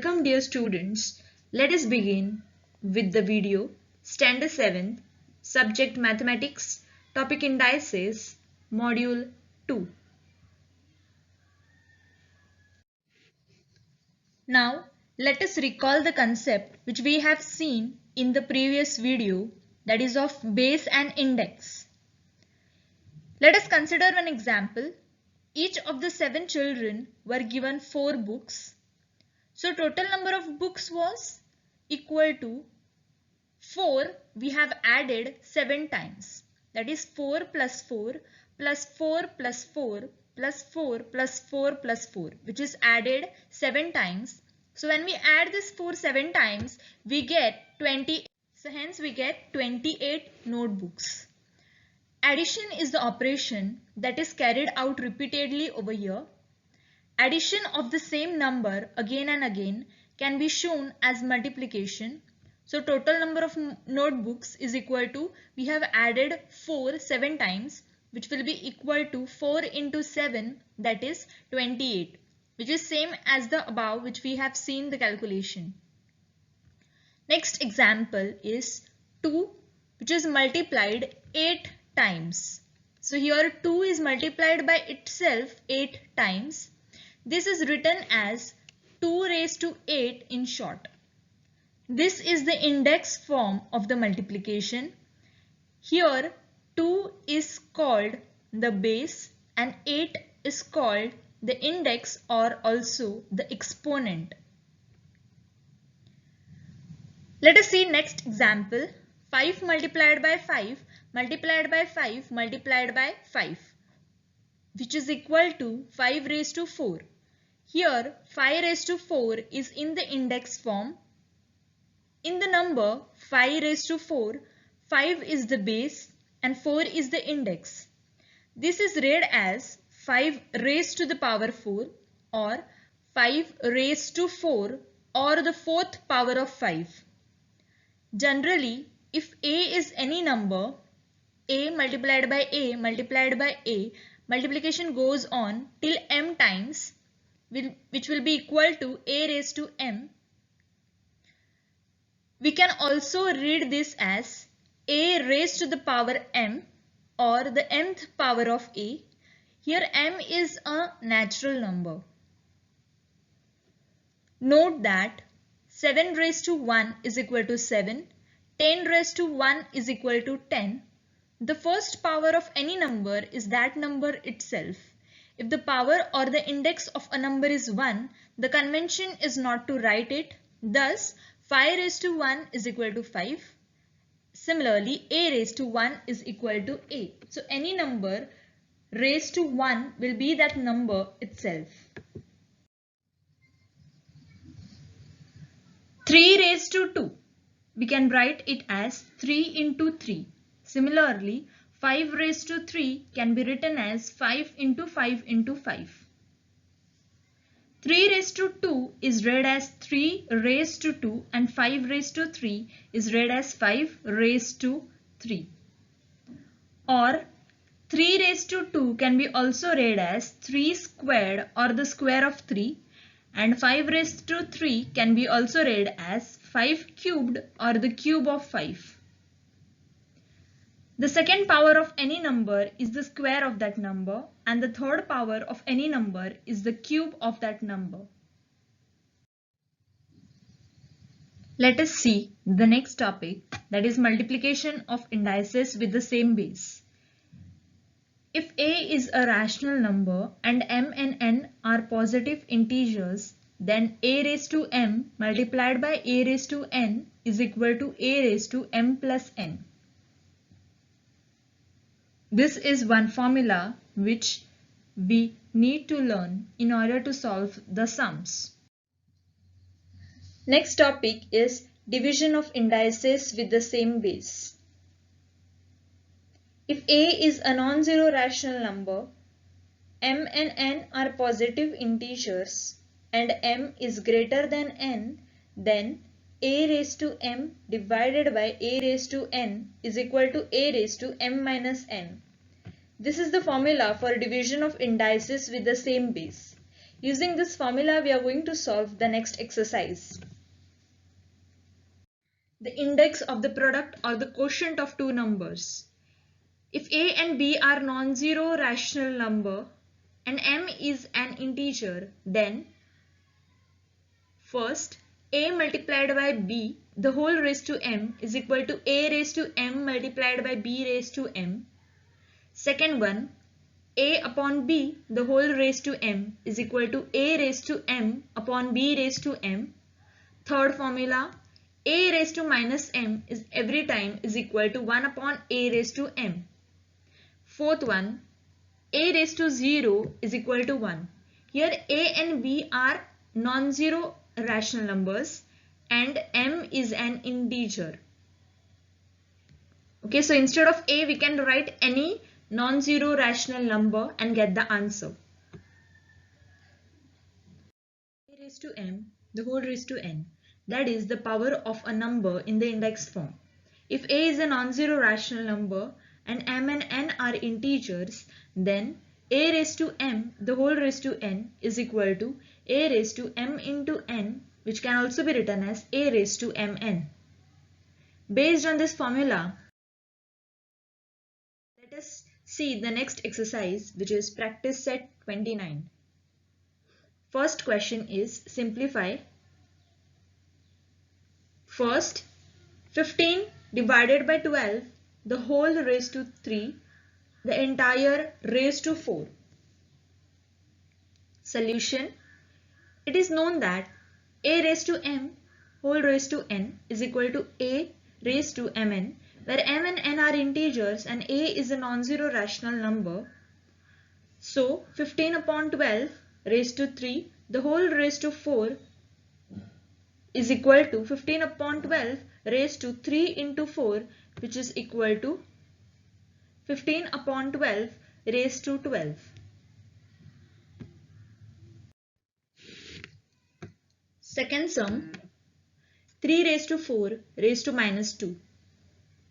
Welcome dear students. Let us begin with the video Standard 7th, Subject Mathematics, Topic Indices, Module 2. Now let us recall the concept which we have seen in the previous video, that is of base and index. Let us consider one example. Each of the 7 children were given 4 books. So total number of books was equal to 4. We have added 7 times. That is 4 plus 4 plus 4 plus 4 plus 4 plus 4 plus 4, which is added 7 times. So when we add this 4 7 times, we get 20. So hence we get 28 notebooks. Addition is the operation that is carried out repeatedly over here. Addition of the same number again and again can be shown as multiplication. So total number of notebooks is equal to, we have added 4 7 times, which will be equal to 4 into 7, that is 28, which is same as the above which we have seen the calculation. Next example is 2, which is multiplied 8 times. So here 2 is multiplied by itself 8 times. This is written as 2 raised to 8 in short. This is the index form of the multiplication. Here 2 is called the base and 8 is called the index or also the exponent. Let us see next example. 5 multiplied by 5 multiplied by 5 multiplied by 5, which is equal to 5 raised to 4. Here 5 raised to 4 is in the index form. In the number 5 raised to 4, 5 is the base and 4 is the index. This is read as 5 raised to the power 4 or 5 raised to 4 or the 4th power of 5. Generally, if a is any number, a multiplied by a multiplied by a, multiplication goes on till m times, which will be equal to a raised to m. We can also read this as a raised to the power m or the mth power of a. Here m is a natural number. Note that 7 raised to 1 is equal to 7, 10 raised to 1 is equal to 10. The first power of any number is that number itself. If the power or the index of a number is 1, the convention is not to write it. Thus, 5 raised to 1 is equal to 5. Similarly, a raised to 1 is equal to a. So, any number raised to 1 will be that number itself. 3 raised to 2. We can write it as 3 into 3. Similarly, 5 raised to 3 can be written as 5 into 5 into 5. 3 raised to 2 is read as 3 raised to 2 and 5 raised to 3 is read as 5 raised to 3. Or 3 raised to 2 can be also read as 3 squared or the square of 3, and 5 raised to 3 can be also read as 5 cubed or the cube of 5. The second power of any number is the square of that number, and the third power of any number is the cube of that number. Let us see the next topic, that is multiplication of indices with the same base. If a is a rational number and m and n are positive integers, then a raised to m multiplied by a raised to n is equal to a raised to m plus n. This is one formula which we need to learn in order to solve the sums. Next topic is division of indices with the same base. If a is a non-zero rational number, m and n are positive integers, and m is greater than n, then a raised to m divided by a raised to n is equal to a raised to m minus n. This is the formula for division of indices with the same base. Using this formula, we are going to solve the next exercise. The index of the product or the quotient of two numbers. If a and b are non-zero rational number and m is an integer, then first a multiplied by b the whole raised to m is equal to a raised to m multiplied by b raised to m. Second one, a upon b the whole raised to m is equal to a raised to m upon b raised to m. Third formula, a raised to minus m is every time is equal to 1 upon a raised to m. Fourth one, a raised to 0 is equal to 1. Here a and b are non-zero rational numbers and m is an integer. Okay, so instead of a we can write any non-zero rational number and get the answer. A raised to m the whole raised to n, that is the power of a number in the index form. If a is a non-zero rational number and m and n are integers, then a raised to m the whole raised to n is equal to a raised to m into n, which can also be written as a raised to mn. Based on this formula, let us see the next exercise, which is practice set 29. First question is simplify. First, 15 divided by 12 the whole raised to 3, the entire raised to 4. Solution. It is known that a raised to m whole raised to n is equal to a raised to mn, where m and n are integers and a is a non-zero rational number. So 15 upon 12 raised to 3 the whole raised to 4 is equal to 15 upon 12 raised to 3 into 4, which is equal to 15 upon 12 raised to 12. Second sum, 3 raised to 4 raised to minus 2.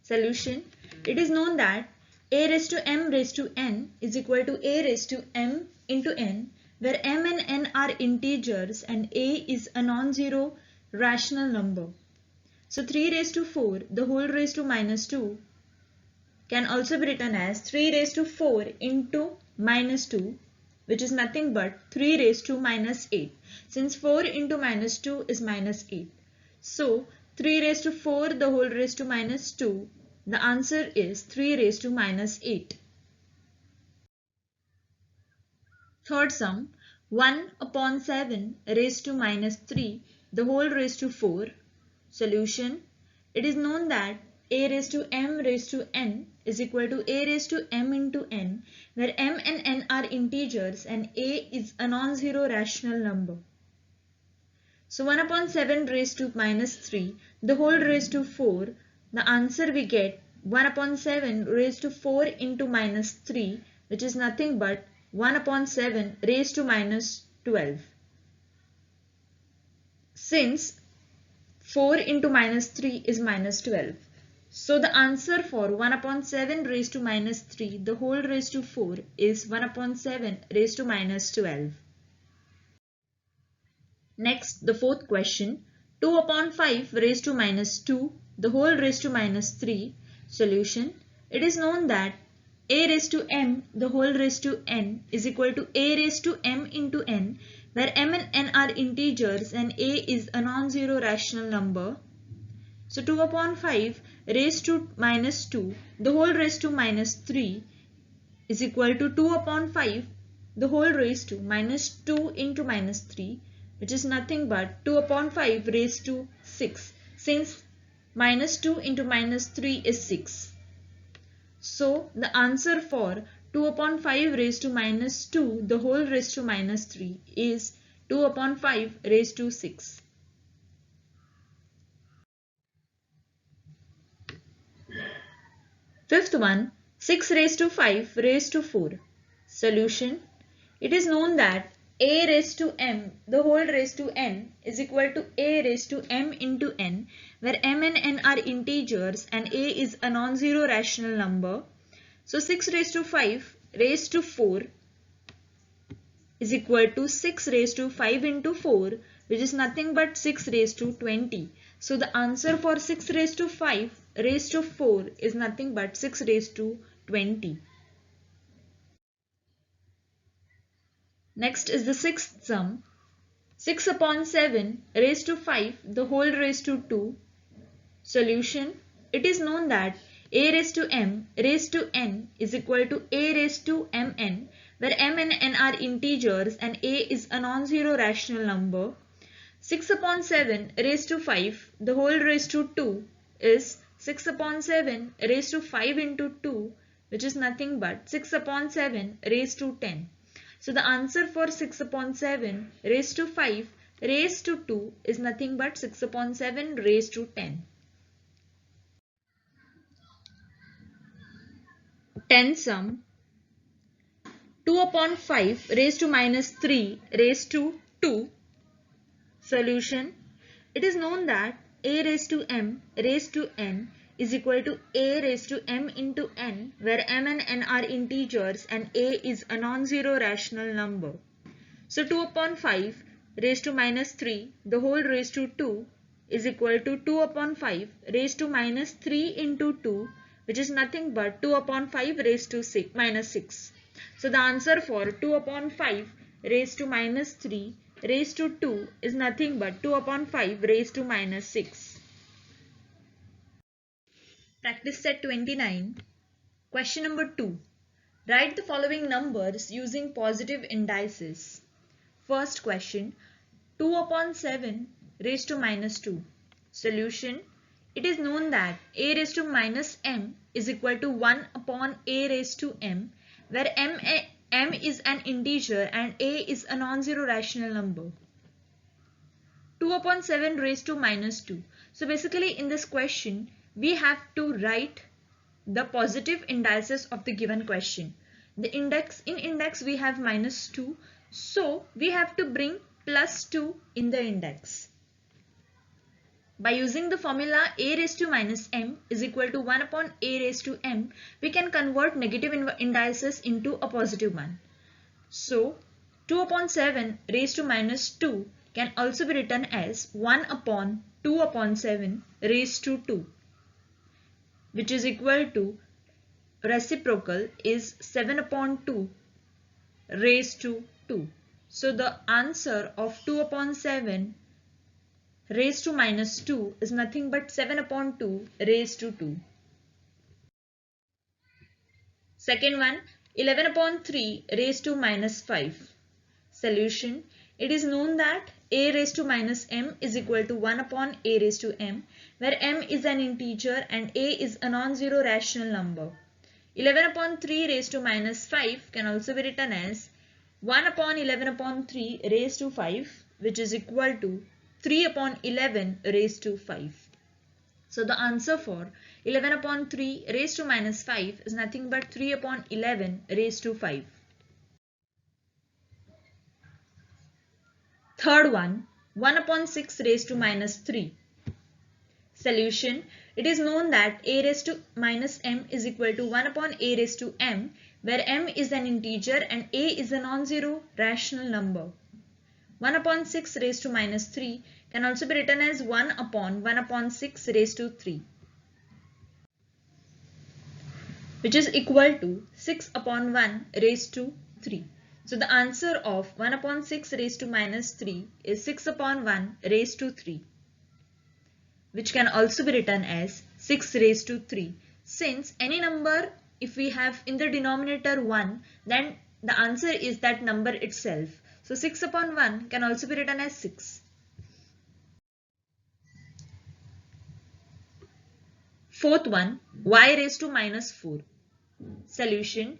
Solution. It is known that a raised to m raised to n is equal to a raised to m into n, where m and n are integers and a is a non-zero rational number. So 3 raised to 4 the whole raised to minus 2 can also be written as 3 raised to 4 into minus 2, which is nothing but 3 raised to minus 8, since 4 into minus 2 is minus 8. So 3 raised to 4 the whole raised to minus 2, the answer is 3 raised to minus 8. Third sum, 1 upon 7 raised to minus 3 the whole raised to 4. Solution. It is known that a raised to m raised to n is equal to a raised to m into n, where m and n are integers and a is a non-zero rational number. So 1 upon 7 raised to minus 3 the whole raised to 4, the answer we get 1 upon 7 raised to 4 into minus 3, which is nothing but 1 upon 7 raised to minus 12. Since 4 into minus 3 is minus 12. So the answer for 1 upon 7 raised to minus 3 the whole raised to 4 is 1 upon 7 raised to minus 12. Next, the fourth question, 2 upon 5 raised to minus 2 the whole raised to minus 3. Solution. It is known that a raised to m the whole raised to n is equal to a raised to m into n, where m and n are integers and a is a non-zero rational number. So 2 upon 5 raised to minus 2 the whole raised to minus 3 is equal to 2 upon 5 the whole raised to minus 2 into minus 3, which is nothing but 2 upon 5 raised to 6, since minus 2 into minus 3 is 6. So the answer for 2 upon 5 raised to minus 2 the whole raised to minus 3 is 2 upon 5 raised to 6. Fifth one, 6 raised to 5 raised to 4. Solution. It is known that a raised to m the whole raised to n is equal to a raised to m into n, where m and n are integers and a is a non-zero rational number. So 6 raised to 5 raised to 4 is equal to 6 raised to 5 into 4, which is nothing but 6 raised to 20. So the answer for 6 raised to 5 raised to 4 is nothing but 6 raised to 20. Next is the sixth sum. 6 upon 7 raised to 5 the whole raised to 2. Solution. It is known that a raised to m raised to n is equal to a raised to mn, where m and n are integers and a is a non-zero rational number. 6 upon 7 raised to 5 the whole raised to 2 is 6 upon 7 raised to 5 into 2, which is nothing but 6 upon 7 raised to 10. So the answer for 6 upon 7 raised to 5 raised to 2 is nothing but 6 upon 7 raised to 10. 10 sum. 2 upon 5 raised to minus 3 raised to 2. Solution. It is known that a raised to m raised to n is equal to a raised to m into n, where m and n are integers and a is a non-zero rational number. So 2 upon 5 raised to minus 3 the whole raised to 2 is equal to 2 upon 5 raised to minus 3 into 2, which is nothing but 2 upon 5 raised to minus 6. So the answer for 2 upon 5 raised to minus 3 raised to 2 is nothing but 2 upon 5 raised to minus 6. Practice set 29. Question number 2. Write the following numbers using positive indices. First question. 2 upon 7 raised to minus 2. Solution. It is known that a raised to minus m is equal to 1 upon a raised to m, where m is an integer and a is a non-zero rational number. 2 upon 7 raised to minus 2. So basically in this question, we have to write the positive indices of the given question. The index, in index we have minus 2. So we have to bring plus 2 in the index. By using the formula a raised to minus m is equal to 1 upon a raised to m, we can convert negative indices into a positive one. So 2 upon 7 raised to minus 2 can also be written as 1 upon 2 upon 7 raised to 2, which is equal to reciprocal is 7 upon 2 raised to 2. So the answer of 2 upon 7 raised to minus 2 is nothing but 7 upon 2 raised to 2. Second one, 11 upon 3 raised to minus 5. Solution. It is known that a raised to minus m is equal to 1 upon a raised to m, where m is an integer and a is a non-zero rational number. 11 upon 3 raised to minus 5 can also be written as 1 upon 11 upon 3 raised to 5, which is equal to 3 upon 11 raised to 5. So the answer for 11 upon 3 raised to minus 5 is nothing but 3 upon 11 raised to 5. Third one, 1 upon 6 raised to minus 3. Solution. It is known that a raised to minus m is equal to 1 upon a raised to m, where m is an integer and a is a non-zero rational number. 1 upon 6 raised to minus 3 can also be written as 1 upon 6 raised to 3, which is equal to 6 upon 1 raised to 3. So the answer of 1 upon 6 raised to minus 3 is 6 upon 1 raised to 3, which can also be written as 6 raised to 3. Since any number, if we have in the denominator 1, then the answer is that number itself. So 6 upon 1 can also be written as 6. Fourth one, y raised to minus 4. Solution.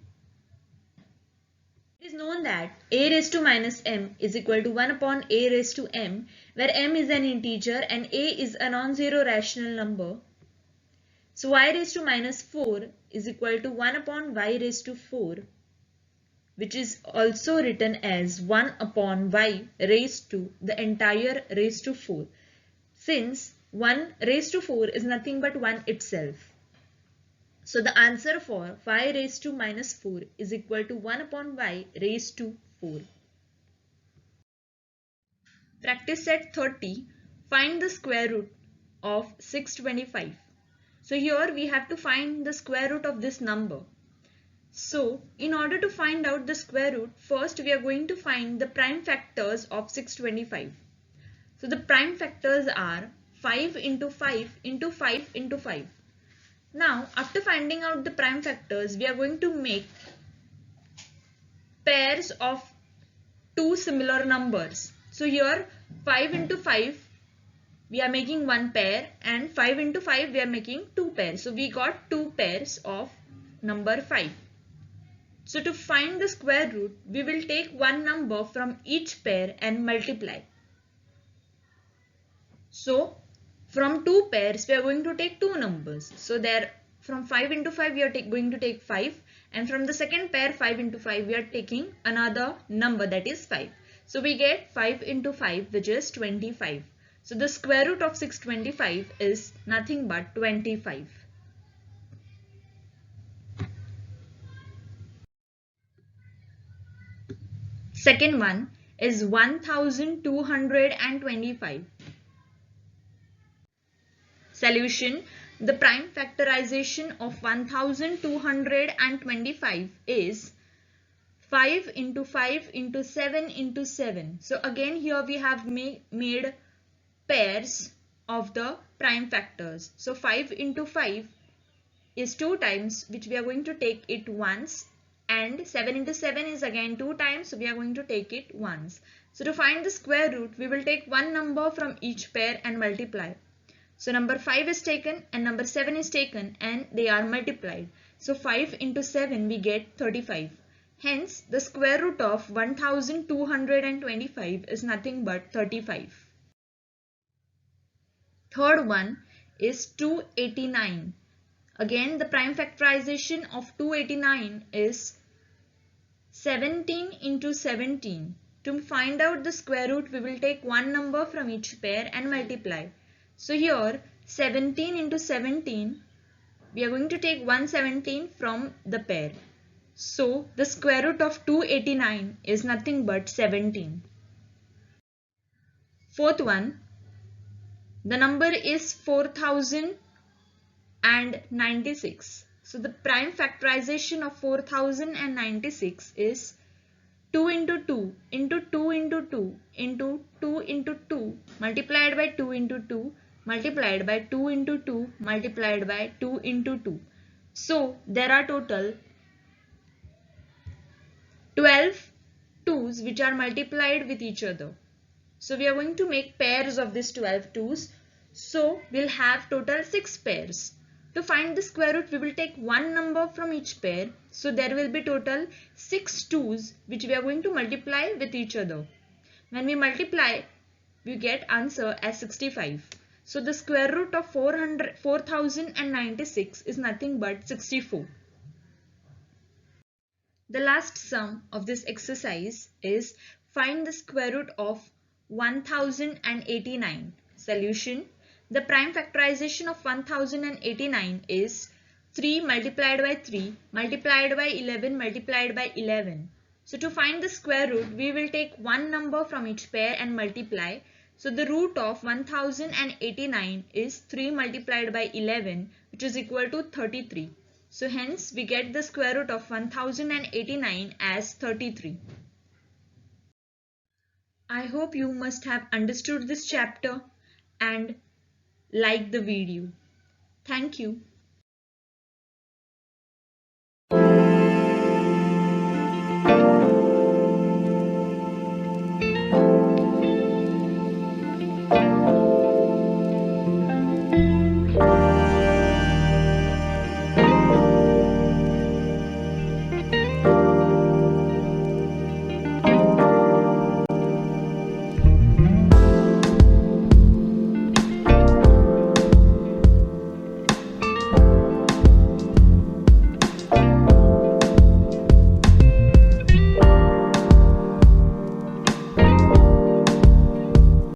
It is known that a raised to minus m is equal to 1 upon a raised to m, where m is an integer and a is a non-zero rational number. So y raised to minus 4 is equal to 1 upon y raised to 4, which is also written as 1 upon y raised to the entire raised to 4, since 1 raised to 4 is nothing but 1 itself. So the answer for y raised to minus 4 is equal to 1 upon y raised to 4. Practice set 30. Find the square root of 625. So here we have to find the square root of this number. So in order to find out the square root, first we are going to find the prime factors of 625. So the prime factors are 5 into 5 into 5 into 5. Now after finding out the prime factors, we are going to make pairs of two similar numbers. So here 5 into 5 we are making one pair and 5 into 5 we are making two pairs. So we got two pairs of number 5. So to find the square root, we will take one number from each pair and multiply. So from two pairs we are going to take two numbers. So there from 5 into 5 we are going to take 5, and from the second pair 5 into 5 we are taking another number, that is 5. So we get 5 into 5, which is 25. So the square root of 625 is nothing but 25. Second one is 1225. Solution. The prime factorization of 1225 is 5 into 5 into 7 into 7. So again here we have made pairs of the prime factors. So 5 into 5 is 2 times, which we are going to take it once, and 7 into 7 is again 2 times, so we are going to take it once. So to find the square root, we will take one number from each pair and multiply. So number 5 is taken and number 7 is taken and they are multiplied. So 5 into 7 we get 35. Hence the square root of 1225 is nothing but 35. Third one is 289. Again the prime factorization of 289 is 17 into 17. To find out the square root, we will take one number from each pair and multiply. So here 17 into 17, we are going to take 117 from the pair. So the square root of 289 is nothing but 17. Fourth one, the number is 4096. So the prime factorization of 4096 is 2 into 2 into 2 into 2 into 2 into 2 multiplied by 2 into 2 multiplied by 2 into 2 multiplied by 2 into 2. So there are total 12 2's which are multiplied with each other. So we are going to make pairs of these 12 2's. So we'll have total 6 pairs. To find the square root, we will take one number from each pair. So there will be total 6 2's which we are going to multiply with each other. When we multiply, we get answer as 65. So the square root of 4096 is nothing but 64. The last sum of this exercise is find the square root of 1089. Solution. The prime factorization of 1089 is 3 multiplied by 3 multiplied by 11 multiplied by 11. So to find the square root, we will take one number from each pair and multiply. So the root of 1089 is 3 multiplied by 11, which is equal to 33. So hence we get the square root of 1089 as 33. I hope you must have understood this chapter and liked the video. Thank you.